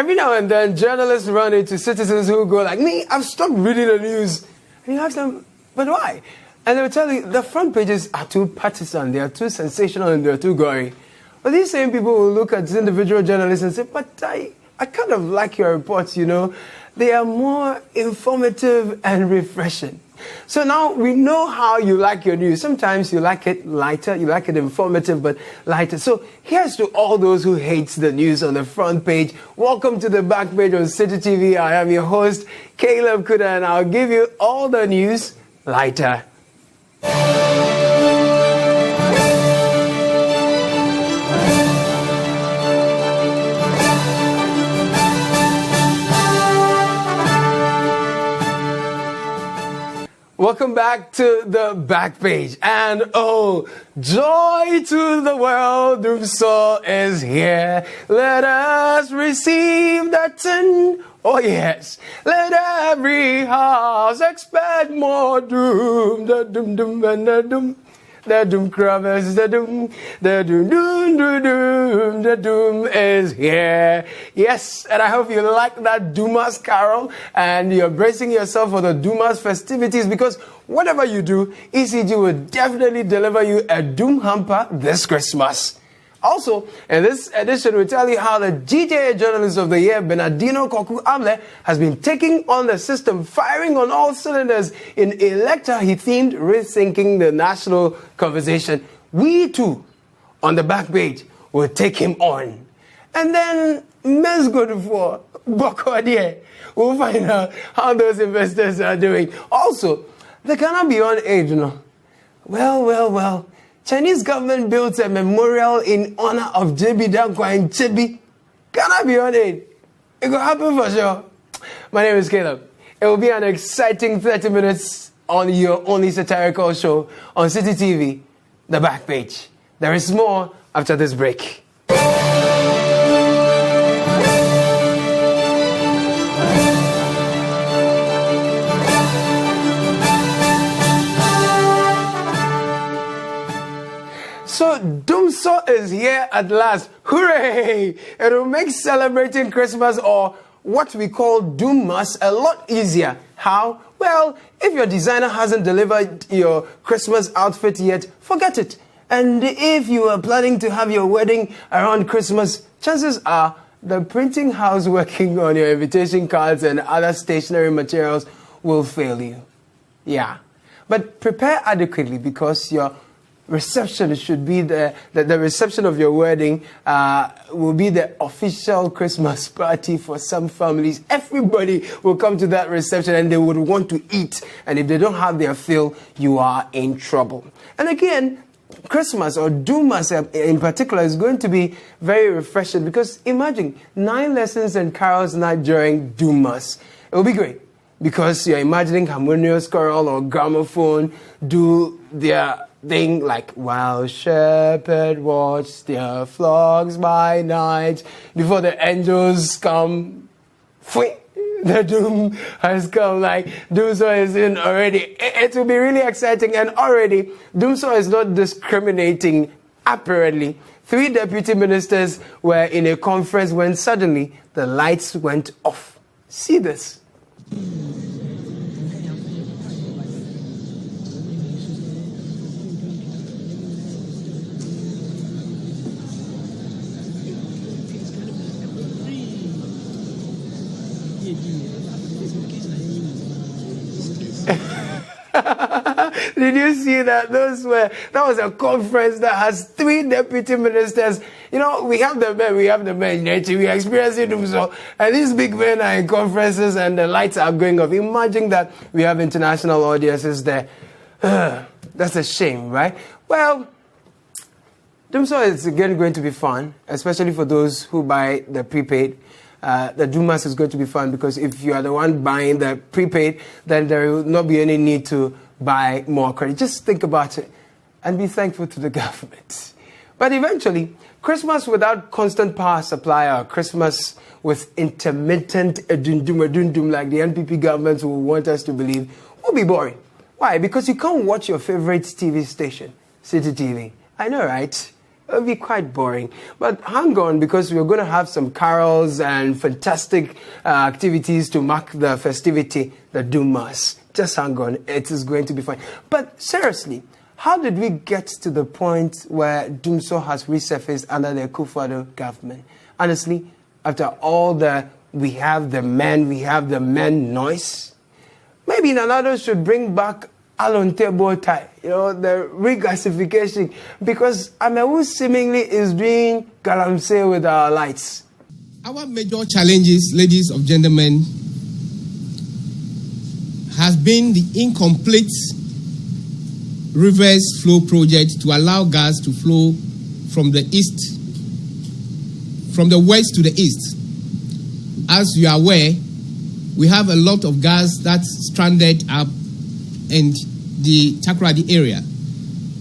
Every now and then, journalists run into citizens who go like, me, I've stopped reading the news. And you ask them, but why? And they'll tell you, the front pages are too partisan, they are too sensational, and they're too gory. But these same people will look at individual journalists and say, but I kind of like your reports, you know. They are more informative and refreshing. So now we know how you like your news. Sometimes you like it lighter, you like it informative, but lighter. So here's to all those who hate the news on the front page. Welcome to the Backpage on Citi TV. I am your host, Caleb Kudah, and I'll give you all the news lighter. Welcome back to the Backpage. And oh, joy to the world, Dumsor is here. Let us receive the tin. Oh yes, let every house expect more doom. The doom doom and the doom. The doom covers the doom the doom is here. Yes, and I hope you like that Dumas carol and you're bracing yourself for the Dumas festivities, because whatever you do, ECG will definitely deliver you a doom hamper this Christmas. Also, in this edition, we'll tell you how the GTA Journalist of the Year, Bernardino Koku Amle, has been taking on the system, firing on all cylinders in a lecture he themed rethinking the national conversation. We too, on the Backpage, will take him on. And then, Menzgold for Bokodie. We'll find out how those investors are doing. Also, the Ghana Beyond Aid, you know. Well. Chinese government built a memorial in honor of JB Dankwa in Chibi. Ghana Beyond Aid. It will happen for sure. My name is Caleb. It will be an exciting 30 minutes on your only satirical show on Citi TV, The Backpage. There is more after this break. So Dumsor is here at last. Hooray! It will make celebrating Christmas, or what we call Dumas, a lot easier. How? Well, if your designer hasn't delivered your Christmas outfit yet, forget it. And if you are planning to have your wedding around Christmas, chances are the printing house working on your invitation cards and other stationery materials will fail you. Yeah. But prepare adequately, because your reception should be the reception of your wedding will be the official Christmas party for some families. Everybody will come to that reception and they would want to eat. And if they don't have their fill, you are in trouble. And again, Christmas, or Dumas in particular, is going to be very refreshing, because imagine 9 lessons and carols night during Dumas. It will be great, because you're imagining harmonious choral or gramophone do their thing like, while shepherd watch their flocks by night, before the angels come, the doom has come, like Dumsor is in already. It will be really exciting, and already Dumsor is not discriminating. Apparently, 3 deputy ministers were in a conference when suddenly the lights went off. See this. Did you see that? That was a conference that has 3 deputy ministers. You know, we have the men, we are experiencing them so. And these big men are in conferences and the lights are going off. Imagine that we have international audiences there. That's a shame, right? Well, Dumsor is again going to be fun, especially for those who buy the prepaid. The Dumas is going to be fun, because if you are the one buying the prepaid, then there will not be any need to buy more credit. Just think about it and be thankful to the government. But eventually, Christmas without constant power supply, or Christmas with intermittent dundum like the NPP government will want us to believe, will be boring. Why? Because you can't watch your favorite TV station, Citi TV. I know, right? It'll be quite boring. But hang on, because we're going to have some carols and fantastic activities to mark the festivity, the Dumas. Just hang on. It is going to be fun. But seriously, how did we get to the point where Dumsor has resurfaced under the Kudah government? Honestly, after all we have the men noise, maybe Nanado should bring back Alonte Botai, the regasification, because Amewu seemingly is doing galamsey with our lights. Our major challenges, ladies and gentlemen, has been the incomplete reverse flow project to allow gas to flow from the west to the east. As you are aware, we have a lot of gas that's stranded up in the Takoradi area.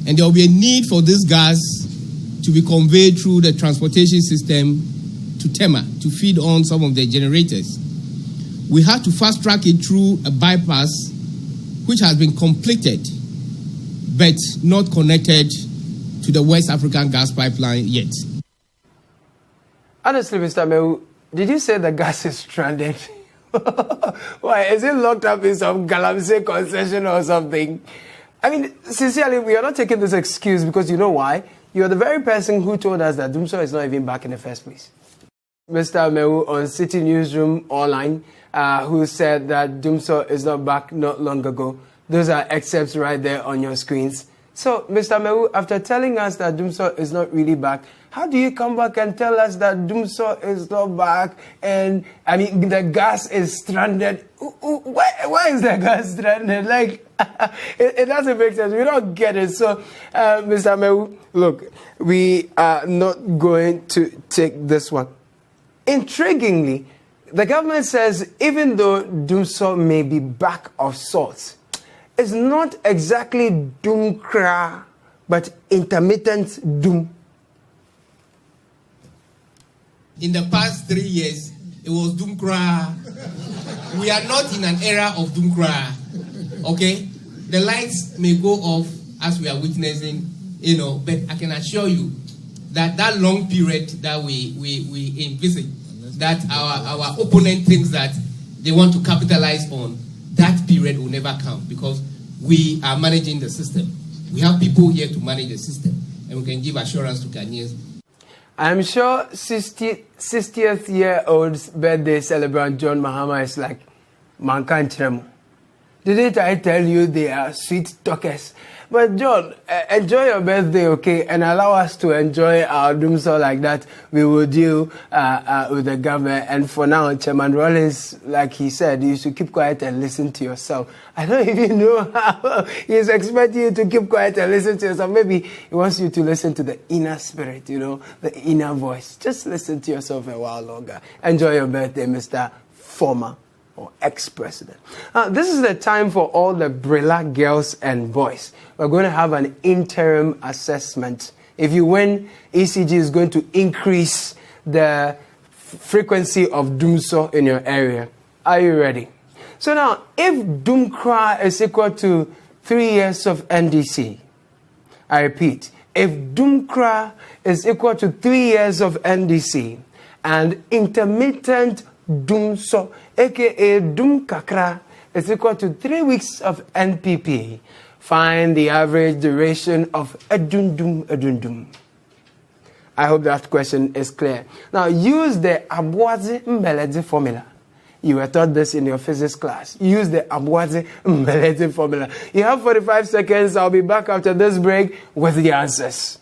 And there will be a need for this gas to be conveyed through the transportation system to Tema to feed on some of the generators. We had to fast track it through a bypass which has been completed but not connected to the West African gas pipeline yet. Honestly, Mr. Meu, did you say the gas is stranded? Why, is it locked up in some galamsey concession or something? I mean, sincerely, we are not taking this excuse because you know why? You're the very person who told us that Dumsor is not even back in the first place. Mr. Meu on Citi Newsroom Online, who said that Dumsor is not back not long ago. Those are excerpts right there on your screens. So, Mr. Meu, after telling us that Dumsor is not really back, how do you come back and tell us that Dumsor is not back and, the gas is stranded? Why is the gas stranded? Like, it doesn't make sense. We don't get it. So, Mr. Meu, look, we are not going to take this one. Intriguingly, the government says even though Dumsor may be back of sorts, it's not exactly Dumkra, but intermittent Dum. In the past 3 years, it was Dumkra. We are not in an era of Dumkra. Okay? The lights may go off as we are witnessing, but I can assure you that long period that we envisage, that our opponent thinks that they want to capitalize on, that period will never come because we are managing the system. We have people here to manage the system, and we can give assurance to Ghanaians. I'm sure 60th-year-old's birthday celebrant John Mahama is like, Mankan Chremo. Didn't I tell you they are sweet talkers? But John, enjoy your birthday, okay? And allow us to enjoy our Dumsor like that. We will deal with the government. And for now, Chairman Rollins, like he said, you should keep quiet and listen to yourself. I don't even know how he's expecting you to keep quiet and listen to yourself. Maybe he wants you to listen to the inner spirit, the inner voice. Just listen to yourself a while longer. Enjoy your birthday, Mr. Former or ex-president. This is the time for all the Brilla girls and boys. We're going to have an interim assessment. If you win, ECG is going to increase the frequency of Dumsor in your area. Are you ready? So now, if Dumkra is equal to 3 years of NDC, I repeat, if Dumkra is equal to 3 years of NDC and intermittent Dumsor, aka Dum Kakra, is equal to 3 weeks of NPP. Find the average duration of Adundum. I hope that question is clear. Now use the Abwazi Mbelezi formula. You were taught this in your physics class. Use the Abwazi Mbelezi formula. You have 45 seconds. I'll be back after this break with the answers.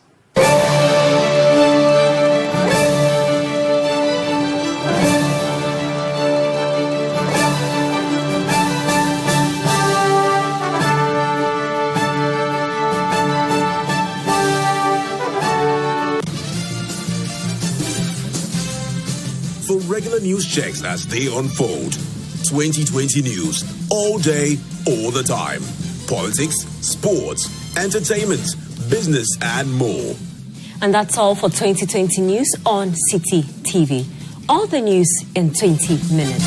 For regular news checks as they unfold. 2020 news, all day, all the time. Politics, sports, entertainment, business, and more. And that's all for 2020 news on Citi TV. All the news in 20 minutes.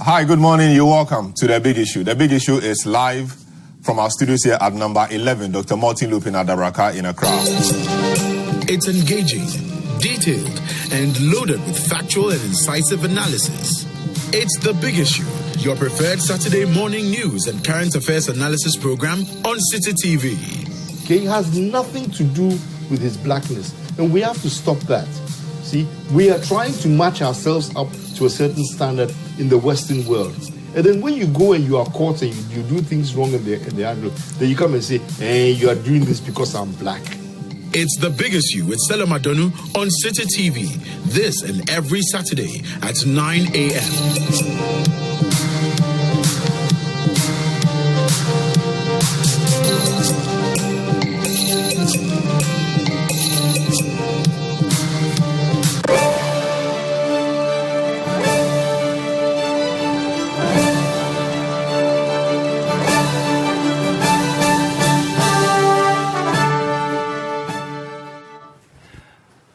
Hi, good morning. You're welcome to The Big Issue. The Big Issue is live from our studios here at number 11, Dr. Martin Lupin Adabraka in Accra. It's engaging, detailed, and loaded with factual and incisive analysis. It's The Big Issue, your preferred Saturday morning news and current affairs analysis program on Citi TV. Okay, it has nothing to do with his blackness, and we have to stop that. See, we are trying to match ourselves up to a certain standard in the Western world. And then when you go and you are caught and you do things wrong in the angle, then you come and say, hey, you are doing this because I'm black. It's The Big Issue with Stella Madonu on Citi TV. This and every Saturday at 9 a.m.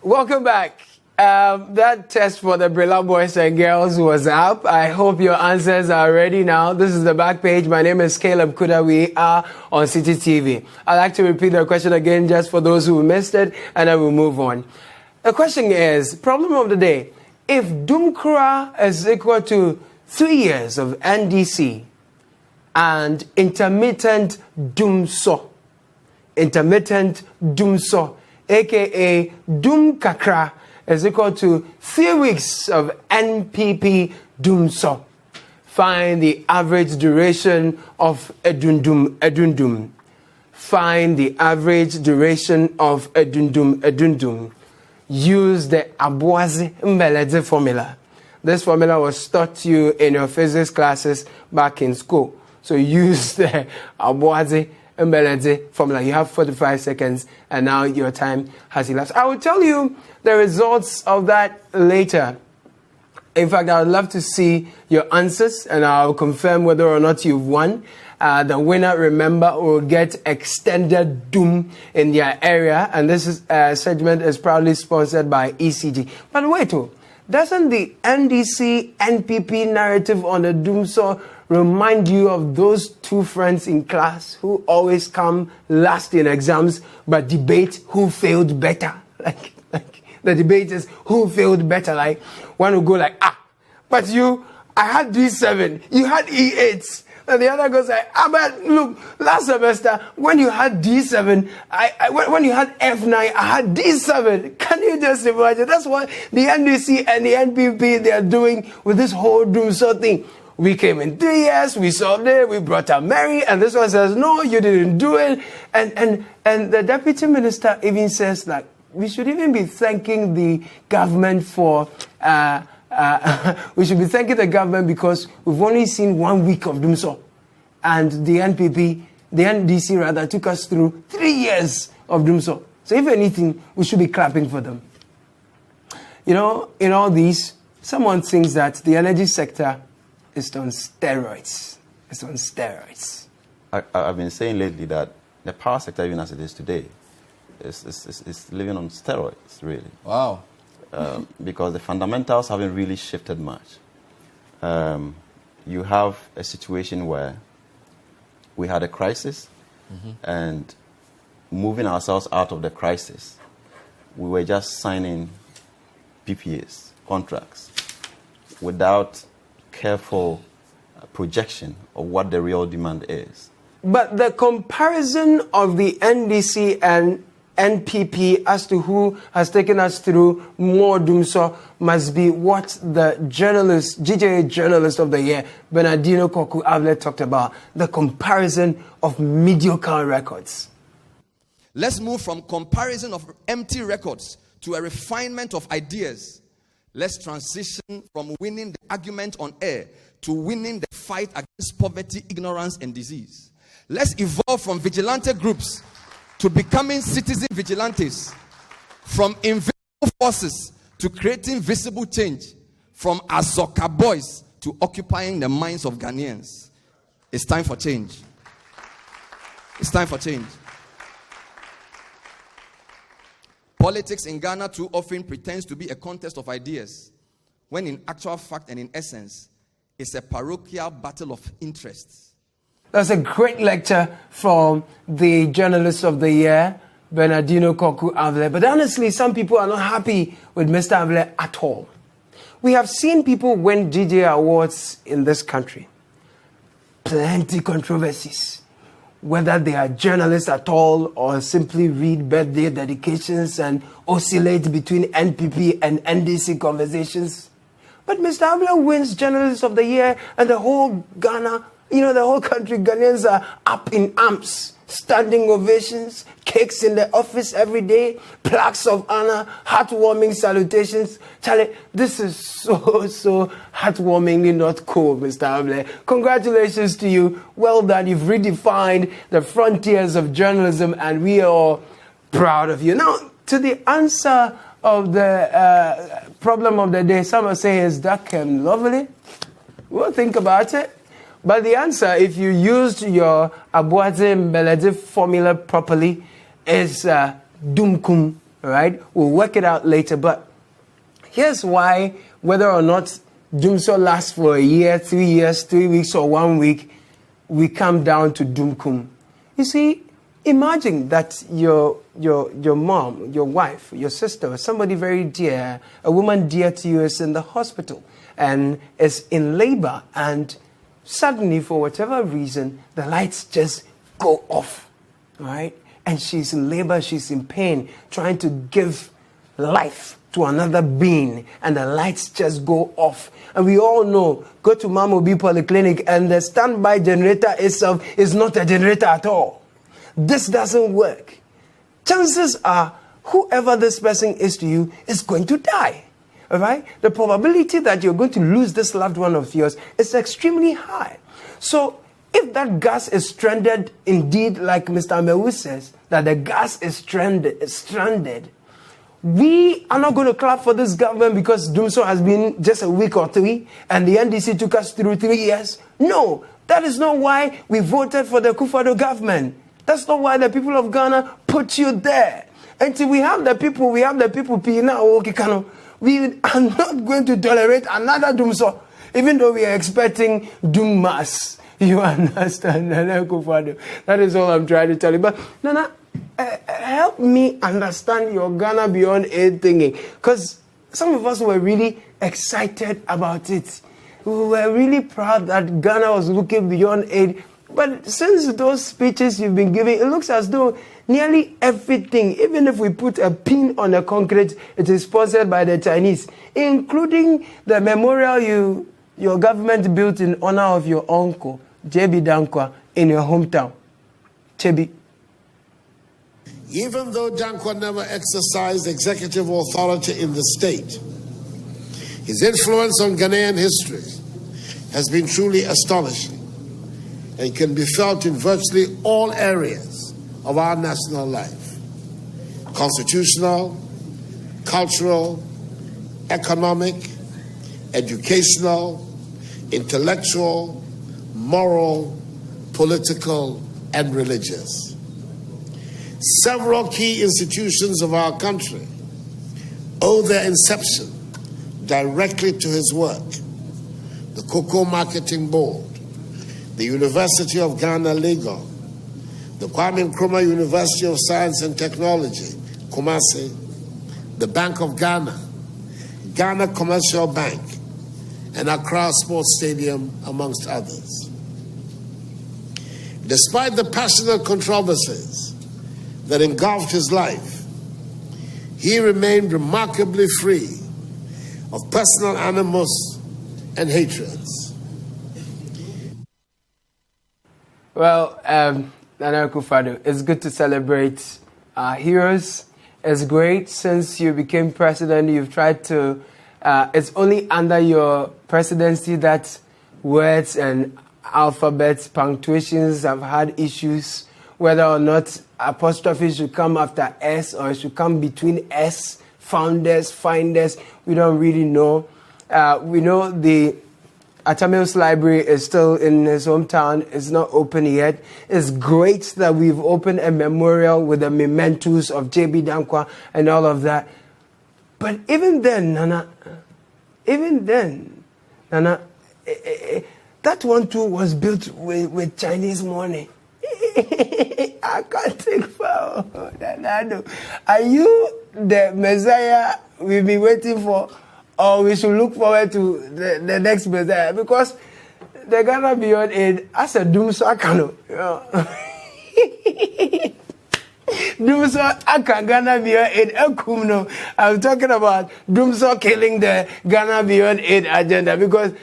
Welcome back. That test for the Brilla boys and girls was up. I hope your answers are ready now. This is the Backpage. My name is Caleb Kudah. We are on Citi TV. I'd like to repeat the question again just for those who missed it, and then we'll move on. The question is, problem of the day, if Dumkra is equal to 3 years of NDC and intermittent Dumsor, aka Dum Kakra, is equal to 3 weeks of NPP Dumsor. Find the average duration of Edundum. Find the average duration of Edundum. Use the Aboise Mbeleze formula. This formula was taught to you in your physics classes back in school. So use the Aboise Mbeleze formula. You have 45 seconds, and now your time has elapsed. I will tell you the results of that later. In fact, I would love to see your answers, and I'll confirm whether or not you've won. The winner, remember, will get extended Doom in their area, and this segment is proudly sponsored by ECG. But wait, doesn't the NDC NPP narrative on the Dumsor remind you of those two friends in class who always come last in exams but debate who failed better? Like the debate is who failed better. Like one will go like, but I had D7, you had E8. And the other goes like, but look, last semester, when you had D7, when you had F9, I had D7. Can you just imagine? That's what the NDC and the NPP, they are doing with this whole Dumsor thing. We came in 3 years, we solved it, we brought out Mary, and this one says, no, you didn't do it. And the deputy minister even says that we should even be thanking the government for... we should be thanking the government because we've only seen 1 week of Dumsor. And the NDC rather, took us through 3 years of Dumsor. So if anything, we should be clapping for them. You know, in all these, someone thinks that the energy sector is on steroids. It's on steroids. I've been saying lately that the power sector, even as it is today, is living on steroids, really. Wow. Because the fundamentals haven't really shifted much. You have a situation where we had a crisis, and moving ourselves out of the crisis, we were just signing PPAs, contracts, without careful projection of what the real demand is. But the comparison of the NDC and NPP as to who has taken us through more Dumsor must be what the journalist, GJA Journalist of the Year, Bernardino Koku-Avle talked about, the comparison of mediocre records. Let's move from comparison of empty records to a refinement of ideas. Let's transition from winning the argument on air to winning the fight against poverty, ignorance, and disease. Let's evolve from vigilante groups to becoming citizen vigilantes, from invisible forces to creating visible change, from Azoka boys to occupying the minds of Ghanaians. It's time for change. It's time for change. Politics in Ghana too often pretends to be a contest of ideas, when in actual fact and in essence, is a parochial battle of interests. That's a great lecture from the Journalist of the Year, Bernardino Koku Avle. But honestly, some people are not happy with Mr. Avle at all. We have seen people win DJ awards in this country. Plenty controversies. Whether they are journalists at all or simply read birthday dedications and oscillate between NPP and NDC conversations. But Mr. Avle wins Journalist of the Year and the whole Ghana, the whole country, Ghanaians are up in arms. Standing ovations, cakes in the office every day, plaques of honor, heartwarming salutations. Charlie, this is so heartwarmingly not cool, Mr. Avle. Congratulations to you. Well done. You've redefined the frontiers of journalism, and we are all proud of you. Now, to the answer of the problem of the day, some are saying is dark and lovely. We'll think about it. But the answer, if you used your Abuadze Mbelede formula properly, is Dumkum, right? We'll work it out later. But here's why, whether or not Dumsor lasts for a year, 3 years, 3 weeks, or 1 week, we come down to Dumkum. You see, imagine that your mom, your wife, your sister, somebody very dear, a woman dear to you is in the hospital and is in labor, and suddenly, for whatever reason, the lights just go off, right? And she's in labor, she's in pain, trying to give life to another being, and the lights just go off. And we all know, go to Mamobi Polyclinic, and the standby generator itself is not a generator at all. This doesn't work. Chances are, whoever this person is to you is going to die. All right? The probability that you're going to lose this loved one of yours is extremely high. So if that gas is stranded, indeed, like Mr. Amewu says, that the gas is stranded, we are not going to clap for this government because Dumsor has been just a week or 3 and the NDC took us through 3 years. No, that is not why we voted for the Kufuor government. That's not why the people of Ghana put you there. Until we have the people, we are not going to tolerate another Dumsor, even though we are expecting Dumas. You understand, Nana Kufuor? That is all I'm trying to tell you. But Nana, help me understand your Ghana Beyond Aid thingy, because some of us were really excited about it. We were really proud that Ghana was looking beyond aid. But since those speeches you've been giving, it looks as though nearly everything, even if we put a pin on the concrete, it is sponsored by the Chinese, including the memorial your government built in honor of your uncle, J.B. Dankwa, in your hometown. Chebi. Even though Dankwa never exercised executive authority in the state, his influence on Ghanaian history has been truly astonishing and can be felt in virtually all areas of our national life: constitutional, cultural, economic, educational, intellectual, moral, political, and religious. Several key institutions of our country owe their inception directly to his work: the Cocoa Marketing Board, the University of Ghana, Legon, the Kwame Nkrumah University of Science and Technology, Kumasi, the Bank of Ghana, Ghana Commercial Bank, and Accra Sports Stadium, amongst others. Despite the passionate controversies that engulfed his life, he remained remarkably free of personal animus and hatreds. Well, Nana Kufuor, it's good to celebrate our heroes. It's great since you became president, you've tried to, it's only under your presidency that words and alphabets, punctuations have had issues, whether or not apostrophe should come after S or it should come between S, founders, finders, we don't really know. We know the Atamil's library is still in his hometown. It's not open yet. It's great that we've opened a memorial with the mementos of J.B. Dankwa and all of that. But even then, Nana, that one too was built with Chinese money. I can't think for Nana. Are you the Messiah we've been waiting for, or we should look forward to the next Messiah? Because the Ghana Beyond Aid, as a Dumsor Akano, Dumsor Aka Ghana Beyond Aid Ekumno. I'm talking about Dumsor killing the Ghana Beyond Aid agenda, because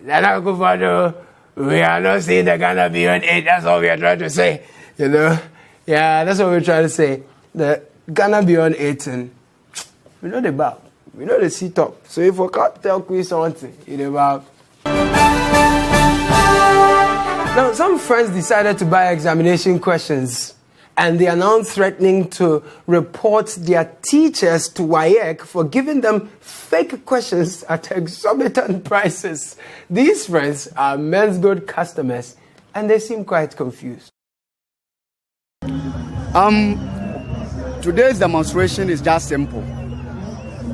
Nana Akufo-Addo, we are not seeing the Ghana Beyond Aid. That's all we are trying to say. You know? Yeah, that's what we're trying to say. The Ghana Beyond 18, we know the about. We know the seat up. So if we can't tell Chris something, it's about. Now, some friends decided to buy examination questions, and they are now threatening to report their teachers to WAEC for giving them fake questions at exorbitant prices. These friends are Menzgold customers, and they seem quite confused. Today's demonstration is just simple.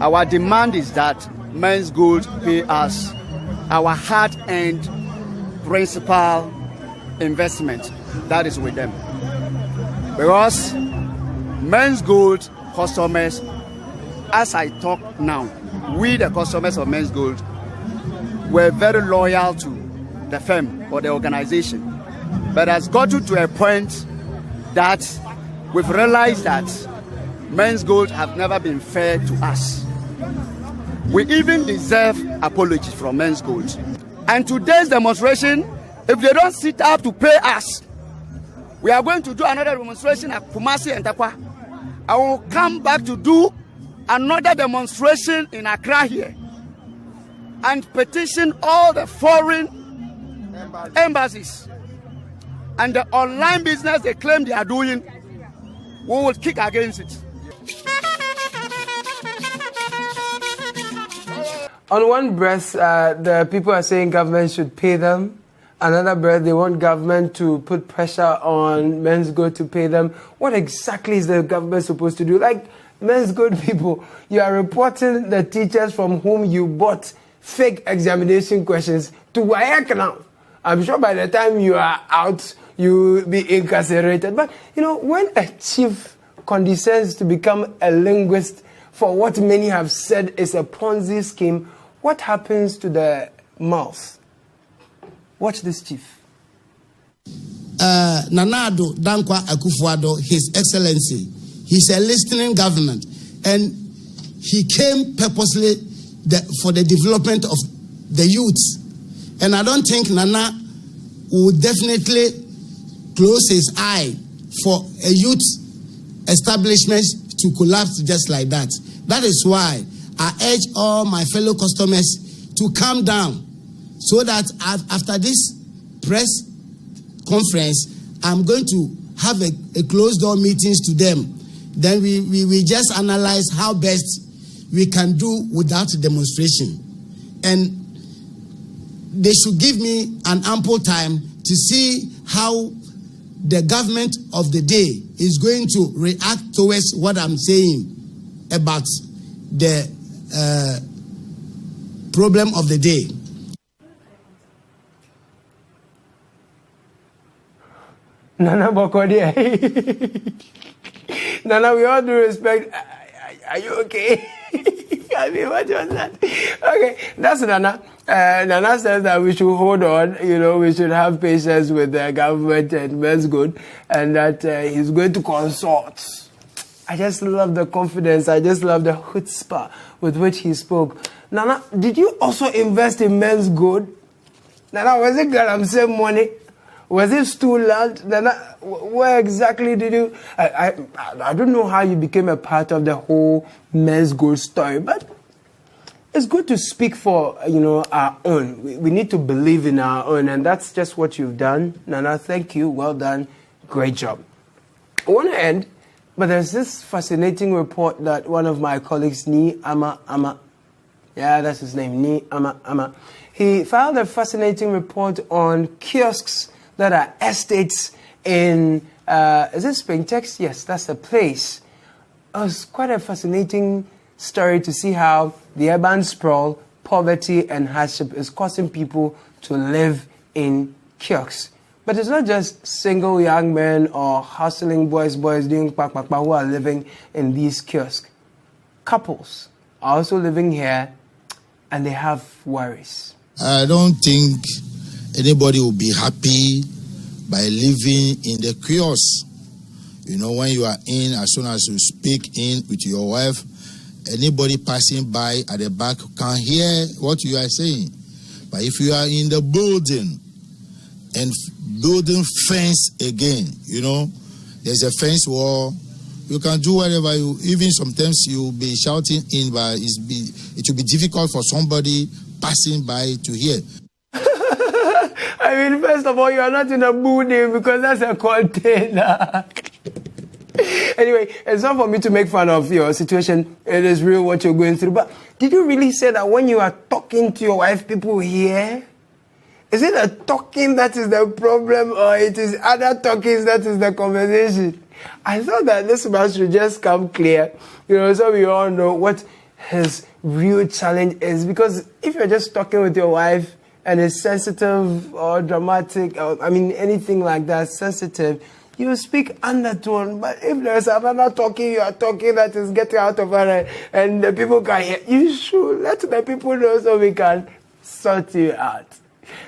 Our demand is that Menzgold pay us our hard-earned principal investment that is with them. Because Menzgold customers, as I talk now, we the customers of Menzgold were very loyal to the firm or the organization. But has gotten to a point that we've realized that Menzgold have never been fair to us. We even deserve apologies from Menzgold. And today's demonstration, if they don't sit up to pay us, we are going to do another demonstration at Kumasi and Takwa. I will come back to do another demonstration in Accra here and petition all the foreign embassies and the online business they claim they are doing. We will kick against it. On one breath, the people are saying government should pay them. Another breath, they want government to put pressure on Menzgold to pay them. What exactly is the government supposed to do? Like, Menzgold people, you are reporting the teachers from whom you bought fake examination questions to WAEC now. I'm sure by the time you are out, you will be incarcerated. But, you know, when a chief condescends to become a linguist for what many have said is a Ponzi scheme, what happens to the mouth? Watch this, chief. Nanado Dankwa Akufo-Addo, His Excellency, he's a listening government, and he came purposely for the development of the youth. And I don't think Nana would definitely close his eye for a youth establishment to collapse just like that. That is why I urge all my fellow customers to calm down, so that after this press conference, I'm going to have a closed door meetings to them. Then we just analyze how best we can do without demonstration. And they should give me an ample time to see how the government of the day is going to react towards what I'm saying about the problem of the day. Nana Bokodi. Nana, with all due respect, are you okay? I mean, what was that? Okay, that's Nana. Nana says that we should hold on, you know, we should have patience with the government and Menzgold, and that he's going to consult. I just love the confidence, I just love the chutzpah with which he spoke. Nana, did you also invest in Menzgold? Nana, was it Galamsey money? Was it stool land? Nana, where exactly did you... I don't know how you became a part of the whole Menzgold story, but it's good to speak for, you know, our own. We need to believe in our own, and that's just what you've done. Nana, thank you. Well done. Great job. I want to end, but there's this fascinating report that one of my colleagues, Ni Ama, yeah, that's his name, Ni Ama. He filed a fascinating report on kiosks that are estates in, is it Springtex? Yes, that's the place. It was quite a fascinating story to see how the urban sprawl poverty and hardship is causing people to live in kiosks. But it's not just single young men or hustling boys doing pakpakpa who are living in these kiosks. Couples are also living here and they have worries. I don't think anybody will be happy by living in the kiosk. You know, when you are in, as soon as you speak in with your wife, anybody passing by at the back can hear what you are saying. But if you are in the building and building fence again, you know, there's a fence wall, you can do whatever you, even sometimes you'll be shouting in, but it will be difficult for somebody passing by to hear. I mean, first of all, you are not in a building because that's a container. Anyway, it's not for me to make fun of your situation. It is real what you're going through. But did you really say that when you are talking to your wife, people hear? Is it a talking that is the problem, or it is other talkings that is the conversation? I thought that this man should just come clear, you know, so we all know what his real challenge is. Because if you're just talking with your wife and it's sensitive or dramatic, or, I mean, anything like that, sensitive, you speak undertone. But if there's another talking, you are talking that is getting out of her and the people can hear, you should let the people know so we can sort you out.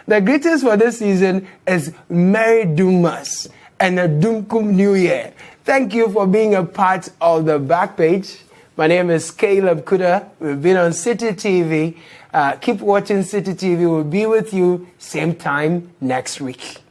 The greetings for this season is Merry Dumas and a Dumkum New Year. Thank you for being a part of the Backpage. My name is Caleb Kudah. We've been on Citi TV. Keep watching Citi TV. We'll be with you same time next week.